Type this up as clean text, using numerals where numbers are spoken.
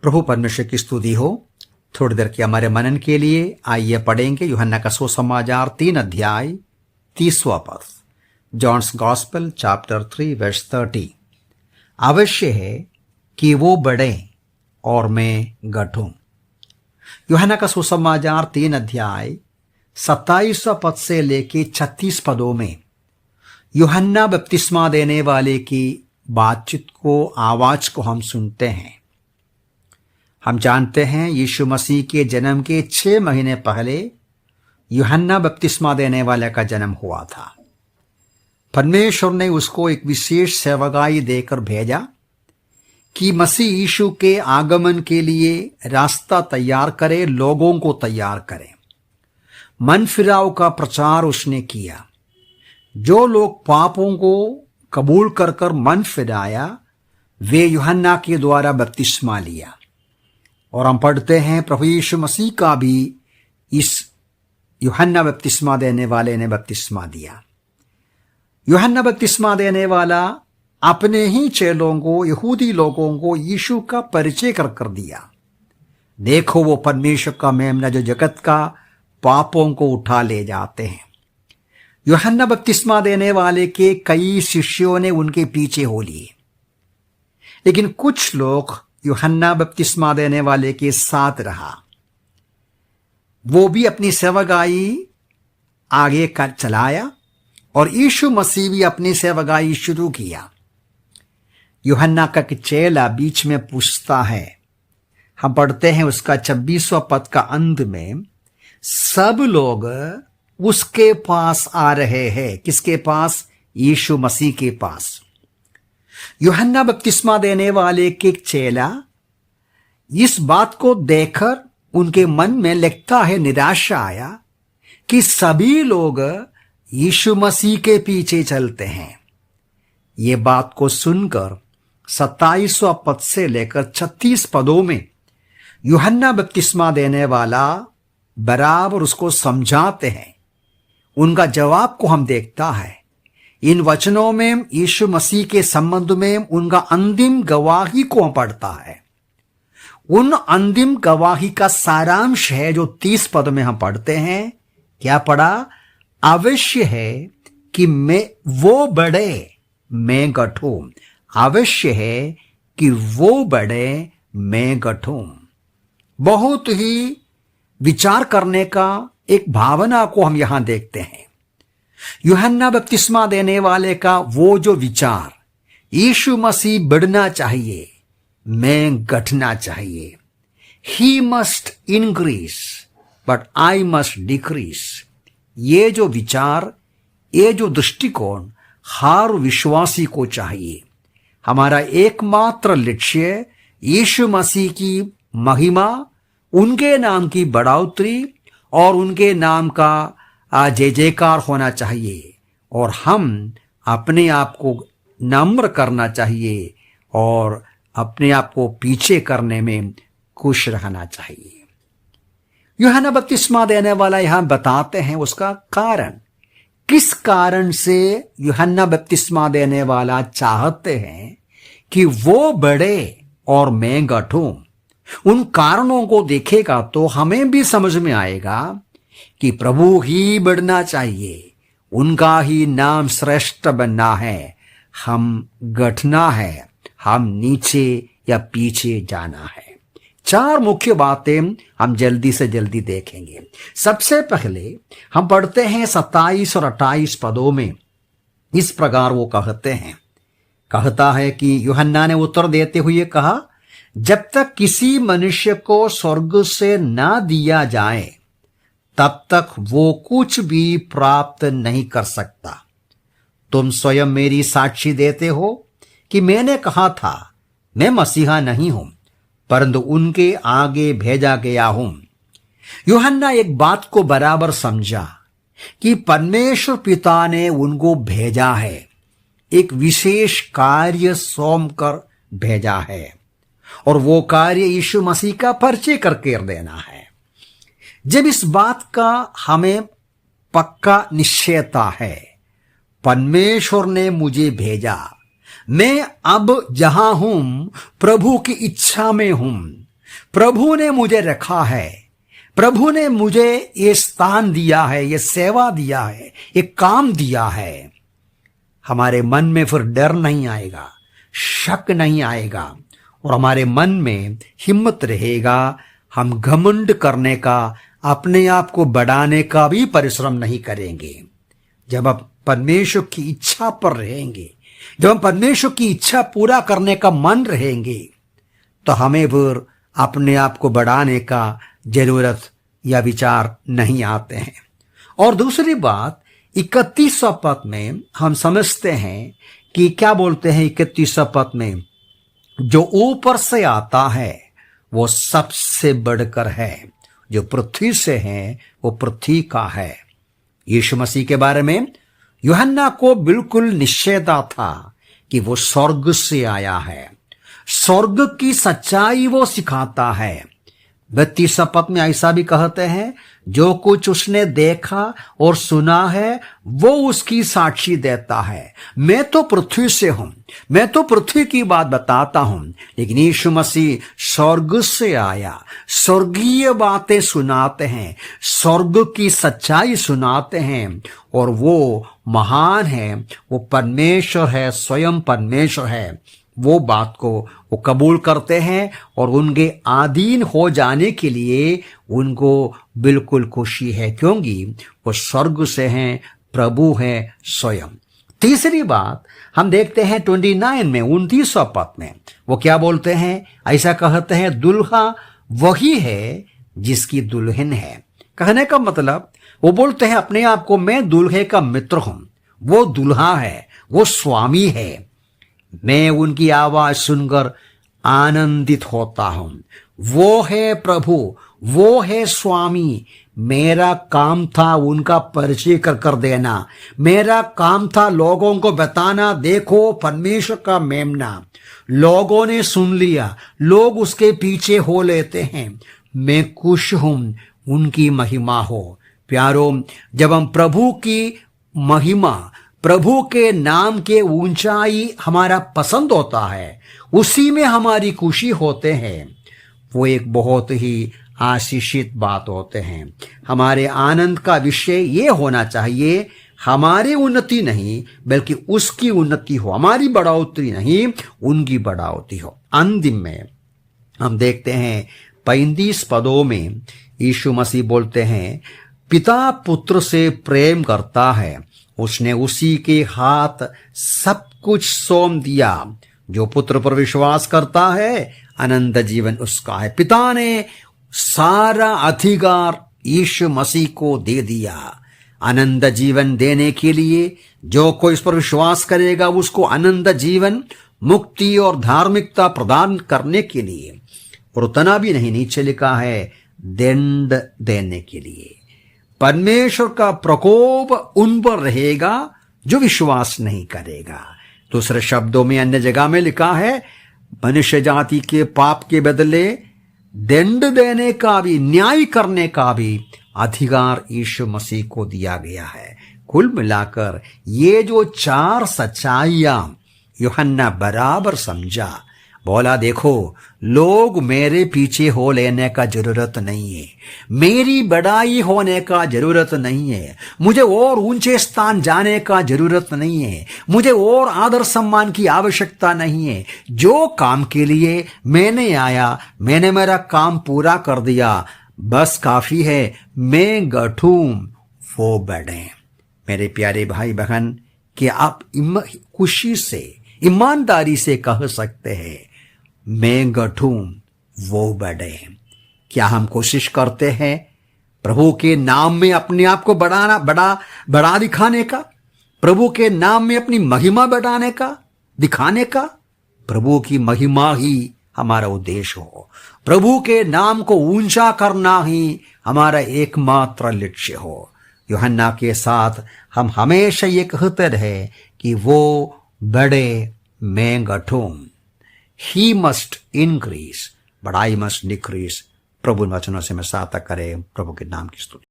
प्रभु परमेश्वर की स्तुति हो। थोड़ी देर के हमारे मनन के लिए आइए पढ़ेंगे यूहन्ना का सुसमाचार 3 अध्याय 30वां पद। John's gospel chapter 3 verse 30। अवश्य है कि वो बढ़े और मैं घटूं। यूहन्ना का सुसमाचार 3 अध्याय 27वां पद से लेके 36 पदों में यूहन्ना बपतिस्मा देने वाले की बातचीत को, आवाज को हम सुनते हैं। हम जानते हैं यीशु मसीह के जन्म के 6 महीने पहले यूहन्ना बपतिस्मा देने वाले का जन्म हुआ था। परमेश्वर ने उसको एक विशेष सेवकाई देकर भेजा कि मसीह यीशु के आगमन के लिए रास्ता तैयार करे, लोगों को तैयार करे। मन फिराव का प्रचार उसने किया। जो लोग पापों को कबूल कर मन फिराया, वे यूहन्ना के द्वारा बपतिस्मा लिया। और हम पढ़ते हैं प्रभु यीशु मसीह का भी इस यूहन्ना बपतिस्मा देने वाले ने बपतिस्मा दिया। यूहन्ना बपतिस्मा देने वाला अपने ही चेलों को, यहूदी लोगों को यीशु का परिचय कर दिया। देखो वो परमेश्वर का मेमना जो जगत का पापों को उठा ले जाते हैं। यूहन्ना बपतिस्मा देने वाले के कई शिष्यों ने उनके पीछे हो लिए, लेकिन कुछ लोग यूहन्ना बपतिस्मा देने वाले के साथ रहा। वो भी अपनी सेवकाई आगे का चलाया और यीशु मसीह भी अपनी सेवकाई शुरू किया। यूहन्ना का चेला बीच में पूछता है। हम पढ़ते हैं उसका 26वां पद का अंत में, सब लोग उसके पास आ रहे हैं। किसके पास? यीशु मसीह के पास। यूहन्ना बपतिस्मा देने वाले के चेला इस बात को देखकर उनके मन में लगता है निराशा आया कि सभी लोग यीशु मसीह के पीछे चलते हैं। ये बात को सुनकर 27वां पद से लेकर 36 पदों में यूहन्ना बपतिस्मा देने वाला बराबर उसको समझाते हैं। उनका जवाब को हम देखता है। इन वचनों में यीशु मसीह के संबंध में उनका अंतिम गवाही को हम पढ़ता है। उन अंतिम गवाही का सारांश है जो 30 पद में हम पढ़ते हैं। क्या पढ़ा? अवश्य है कि वो बढ़े, मैं घटूं। अवश्य है कि वो बढ़े, मैं घटूं। बहुत ही विचार करने का एक भावना को हम यहां देखते हैं। यूहन्ना बपतिस्मा देने वाले का वो जो विचार, यीशु मसीह बढ़ना चाहिए, मैं घटना चाहिए। He must increase but I must decrease. ये जो विचार, ये जो दृष्टिकोण हर विश्वासी को चाहिए। हमारा एकमात्र लक्ष्य यीशु मसीह की महिमा, उनके नाम की बढ़ोतरी और उनके नाम का जय जयकार होना चाहिए। और हम अपने आप को नम्र करना चाहिए और अपने आप को पीछे करने में खुश रहना चाहिए। यूहन्ना बपतिस्मा देने वाला यहां बताते हैं उसका कारण। किस कारण से यूहन्ना बपतिस्मा देने वाला चाहते हैं कि वो बढ़े और मैं घटूं? उन कारणों को देखेगा तो हमें भी समझ में आएगा कि प्रभु ही बढ़ना चाहिए, उनका ही नाम श्रेष्ठ बनना है, हम घटना है, हम नीचे या पीछे जाना है। 4 मुख्य बातें हम जल्दी से जल्दी देखेंगे। सबसे पहले हम पढ़ते हैं 27 और 28 पदों में। इस प्रकार वो कहता है कि यूहन्ना ने उत्तर देते हुए कहा, जब तक किसी मनुष्य को स्वर्ग से ना दिया जाए तब तक वो कुछ भी प्राप्त नहीं कर सकता। तुम स्वयं मेरी साक्षी देते हो कि मैंने कहा था मैं मसीहा नहीं हूं, परंतु उनके आगे भेजा गया हूं। यूहन्ना एक बात को बराबर समझा कि परमेश्वर पिता ने उनको भेजा है, एक विशेष कार्य सौंप कर भेजा है, और वो कार्य यीशु मसीह का परिचय करके देना है। जब इस बात का हमें पक्का निश्चयता है, परमेश्वर ने मुझे भेजा, मैं अब जहां हूं प्रभु की इच्छा में हूं, प्रभु ने मुझे रखा है, प्रभु ने मुझे ये स्थान दिया है, ये सेवा दिया है, ये काम दिया है। हमारे मन में फिर डर नहीं आएगा, शक नहीं आएगा, और हमारे मन में हिम्मत रहेगा। हम घमंड करने का, अपने आप को बढ़ाने का भी परिश्रम नहीं करेंगे। जब हम परमेश्वर की इच्छा पर रहेंगे, जब हम परमेश्वर की इच्छा पूरा करने का मन रहेंगे, तो हमें फिर अपने आप को बढ़ाने का जरूरत या विचार नहीं आते हैं। और दूसरी बात, 31वां पद में हम समझते हैं कि क्या बोलते हैं 31वां पद में, जो ऊपर से आता है वो सबसे बढ़कर है, जो पृथ्वी से है वो पृथ्वी का है। यीशु मसीह के बारे में यूहन्ना को बिल्कुल निश्चयता था कि वो स्वर्ग से आया है, स्वर्ग की सच्चाई वो सिखाता है। 32वां पद में ऐसा भी कहते हैं, जो कुछ उसने देखा और सुना है वो उसकी साक्षी देता है। मैं तो पृथ्वी से हूं, मैं तो पृथ्वी की बात बताता हूं, लेकिन यीशु मसीह स्वर्ग से आया, स्वर्गीय बातें सुनाते हैं, स्वर्ग की सच्चाई सुनाते हैं, और वो महान है, वो परमेश्वर है, स्वयं परमेश्वर है। वो बात को वो कबूल करते हैं और उनके अधीन हो जाने के लिए उनको बिल्कुल खुशी है, क्योंकि वो स्वर्ग से हैं, प्रभु हैं स्वयं। तीसरी बात हम देखते हैं 29 में, 29वां पद में वो क्या बोलते हैं, ऐसा कहते हैं, दुल्हा वही है जिसकी दुल्हन है। कहने का मतलब वो बोलते हैं अपने आप को, मैं दुल्हे का मित्र हूं, वो दुल्हा है, वो स्वामी है। मैं उनकी आवाज सुनकर आनंदित होता हूं। वो है प्रभु, वो है स्वामी। मेरा काम था उनका परिचय कर देना, मेरा काम था लोगों को बताना, देखो परमेश्वर का मेमना। लोगों ने सुन लिया, लोग उसके पीछे हो लेते हैं। मैं खुश हूं, उनकी महिमा हो। प्यारो, जब हम प्रभु की महिमा, प्रभु के नाम के ऊंचाई हमारा पसंद होता है, उसी में हमारी खुशी होते हैं, वो एक बहुत ही आशीषित बात होते हैं। हमारे आनंद का विषय ये होना चाहिए, हमारी उन्नति नहीं बल्कि उसकी उन्नति हो, हमारी बढ़ोतरी नहीं उनकी बढ़ोतरी हो। अंतिम में हम देखते हैं 35 पदों में यीशु मसीह बोलते हैं, पिता पुत्र से प्रेम करता है, उसने उसी के हाथ सब कुछ सौंप दिया। जो पुत्र पर विश्वास करता है अनंत जीवन उसका है। पिता ने सारा अधिकार यीशु मसीह को दे दिया अनंत जीवन देने के लिए। जो कोई इस पर विश्वास करेगा उसको अनंत जीवन, मुक्ति और धार्मिकता प्रदान करने के लिए, और उतना भी नहीं, नीचे लिखा है दंड देने के लिए। परमेश्वर का प्रकोप उन पर रहेगा जो विश्वास नहीं करेगा। दूसरे शब्दों में, अन्य जगह में लिखा है, मनुष्य जाति के पाप के बदले दंड देने का भी, न्याय करने का भी अधिकार यीशु मसीह को दिया गया है। कुल मिलाकर ये जो 4 सच्चाइयां यूहन्ना बराबर समझा, बोला देखो लोग मेरे पीछे हो लेने का जरूरत नहीं है, मेरी बड़ाई होने का जरूरत नहीं है, मुझे और ऊंचे स्थान जाने का जरूरत नहीं है, मुझे और आदर सम्मान की आवश्यकता नहीं है। जो काम के लिए मैंने आया, मैंने मेरा काम पूरा कर दिया, बस काफी है। मैं गठूं वो बढ़े। मेरे प्यारे भाई बहन, कि आप खुशी से, ईमानदारी से कह सकते हैं, मैं गठूं वो बढ़े। क्या हम कोशिश करते हैं प्रभु के नाम में अपने आप को बड़ा दिखाने का, प्रभु के नाम में अपनी महिमा बढ़ाने का, दिखाने का? प्रभु की महिमा ही हमारा उद्देश्य हो, प्रभु के नाम को ऊंचा करना ही हमारा एकमात्र लक्ष्य हो। यूहन्ना के साथ हम हमेशा ये कहते रहे कि वो बढ़े, मैं घटूं। He must increase, but I must decrease। प्रभु वचनों से मैं सार्थक करे। प्रभु के नाम की स्तुति।